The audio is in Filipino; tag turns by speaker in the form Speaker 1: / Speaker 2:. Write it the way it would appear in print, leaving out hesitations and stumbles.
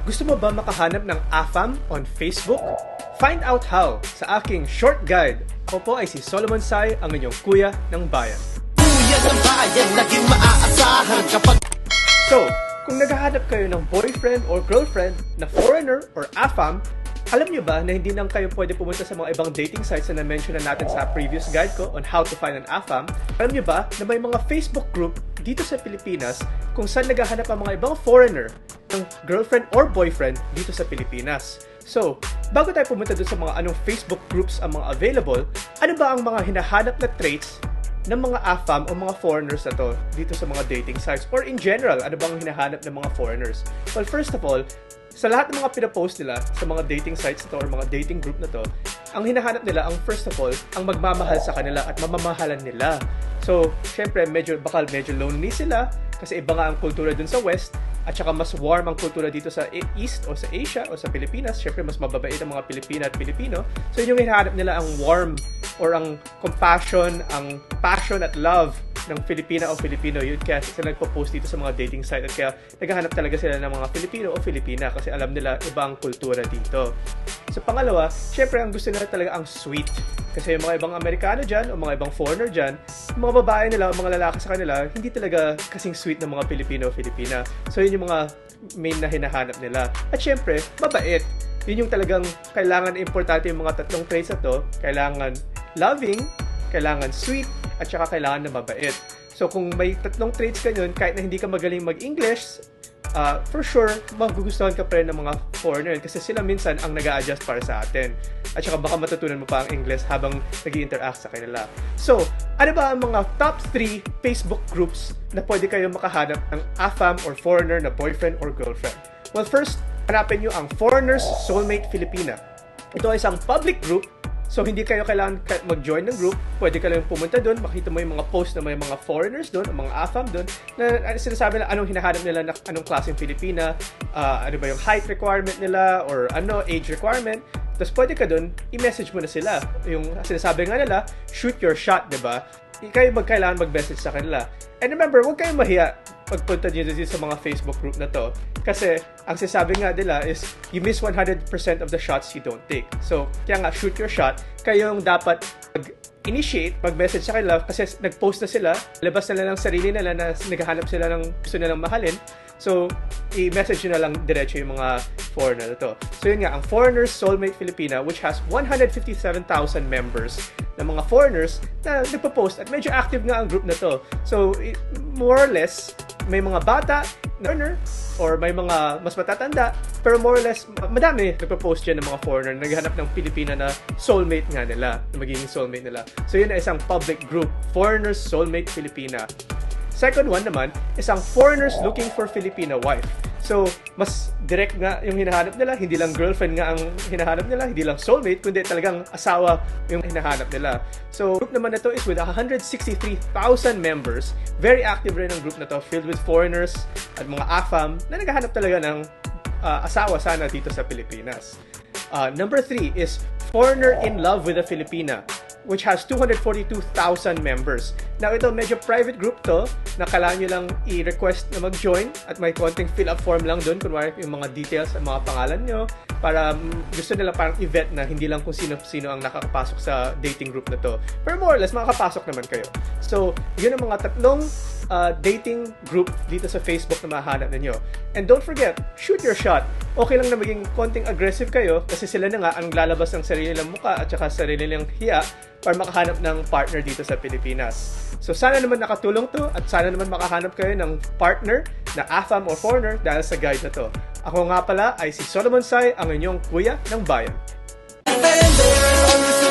Speaker 1: Gusto mo ba makahanap ng AFAM on Facebook? Find out how sa aking short guide. Ako po ay si Solomon Sai, ang inyong kuya ng bayan.
Speaker 2: Kuya ng bayan, naging maaasahan kapag...
Speaker 1: So, kung naghahanap kayo ng boyfriend or girlfriend na foreigner or AFAM, alam nyo ba na hindi lang kayo pwede pumunta sa mga ibang dating sites na na-mention na natin sa previous guide ko on how to find an AFAM? Alam nyo ba na may mga Facebook group dito sa Pilipinas kung saan naghahanap ang mga ibang foreigner ng girlfriend or boyfriend dito sa Pilipinas? So, bago tayo pumunta dun sa mga anong Facebook groups ang mga available, ano ba ang mga hinahanap na traits ng mga AFAM o mga foreigners na to dito sa mga dating sites? Or in general, ano bang hinahanap ng mga foreigners? Well, first of all, sa lahat ng mga pinapost nila sa mga dating sites na to or mga dating group na to, ang hinahanap nila, ang first of all, ang magmamahal sa kanila at mamamahalan nila. So, syempre, baka medyo lonely sila kasi iba nga ang kultura dun sa West at saka mas warm ang kultura dito sa East o sa Asia o sa Pilipinas. Syempre, mas mababait ang mga Pilipina at Pilipino. So, yun yung hinahanap nila, ang warm or ang compassion, ang passion at love ng Filipina o Filipino. Yun kaya sila nagpo-post dito sa mga dating site at kaya naghahanap talaga sila ng mga Filipino o Filipina kasi alam nila ibang kultura dito. So pangalawa, syempre ang gusto nila talaga ang sweet. Kasi yung mga ibang Amerikano dyan o mga ibang foreigner dyan, yung mga babae nila o mga lalaki sa kanila, hindi talaga kasing sweet ng mga Filipino o Filipina. So yun yung mga main na hinahanap nila. At syempre, mabait. Yun yung talagang kailangan importante yung mga tatlong traits na to. Kailangan loving, kailangan sweet, at saka kailangan na mabait. So kung may tatlong traits ka yun, kahit na hindi ka magaling mag-English, for sure, magugustuhan ka pa rin ng mga foreigner kasi sila minsan ang nag-a-adjust para sa atin. At saka baka matutunan mo pa ang English habang nag-i-interact sa kanila. So, ano ba ang mga top 3 Facebook groups na pwede kayo makahanap ng AFAM or foreigner na boyfriend or girlfriend? Well, first, hanapin nyo ang Foreigners Soulmate Filipina. Ito ay isang public group. So, hindi kayo kailangan mag-join ng group. Pwede ka lang pumunta doon. Makita mo yung mga post na may mga foreigners doon, o mga AFAM doon, na sinasabi na anong hinahanap nila, na anong klaseng Filipina, ano ba yung height requirement nila, or ano, age requirement. Tapos pwede ka doon, i-message mo na sila. Yung sinasabi nga nila, shoot your shot, diba? Kayo kailangan mag-message sa kanila. And remember, huwag kayong mahiya pagpunta nyo dito sa mga Facebook group na to. Kasi, ang sinasabi nga nila is, you miss 100% of the shots you don't take. So, kaya nga, shoot your shot. Kayo yung dapat mag-initiate, mag-message sa kanila kasi nag-post na sila, labas na lang sarili nila na naghahanap sila ng gusto nilang mahalin. So, i-message nyo na lang diretso yung mga foreigner na to. So, yun nga, ang Foreigners Soulmate Filipina, which has 157,000 members ng mga foreigners na nagpo-post at medyo active nga ang group na to. So, more or less, may mga bata na foreigner or may mga mas matatanda, pero more or less, madami nagpo-post dyan ng mga foreigner na naghahanap ng Pilipina na soulmate nga nila, na magiging soulmate nila. So, yun na isang public group, Foreigners Soulmate Filipina. Second one naman is ang foreigners looking for Filipina wife. So, mas direct nga yung hinahanap nila, hindi lang girlfriend nga ang hinahanap nila, hindi lang soulmate, kundi talagang asawa yung hinahanap nila. So, group naman na to is with 163,000 members. Very active rin ang group na to, filled with foreigners at mga AFAM na naghahanap talaga ng asawa sana dito sa Pilipinas. Number 3 is Foreigner in Love with a Filipina, which has 242,000 members. Now, ito medyo private group to, na kailangan nyo lang i-request na mag-join at may konting fill-up form lang doon, kunwari yung mga details at mga pangalan nyo, para gusto nila parang event na hindi lang kung sino-sino ang nakakapasok sa dating group na to. Pero more or less, makakapasok naman kayo. So, yun ang mga tatlong dating group dito sa Facebook na mahanap ninyo. And don't forget, shoot your shot. Okay lang na maging konting aggressive kayo kasi sila na nga ang lalabas ng sarili nilang muka at saka sarili nilang hiya para makahanap ng partner dito sa Pilipinas. So sana naman nakatulong to at sana naman makahanap kayo ng partner na AFAM or foreigner dahil sa guide na to. Ako nga pala ay si Solomon Sai, ang inyong kuya ng bayan.
Speaker 2: Defender,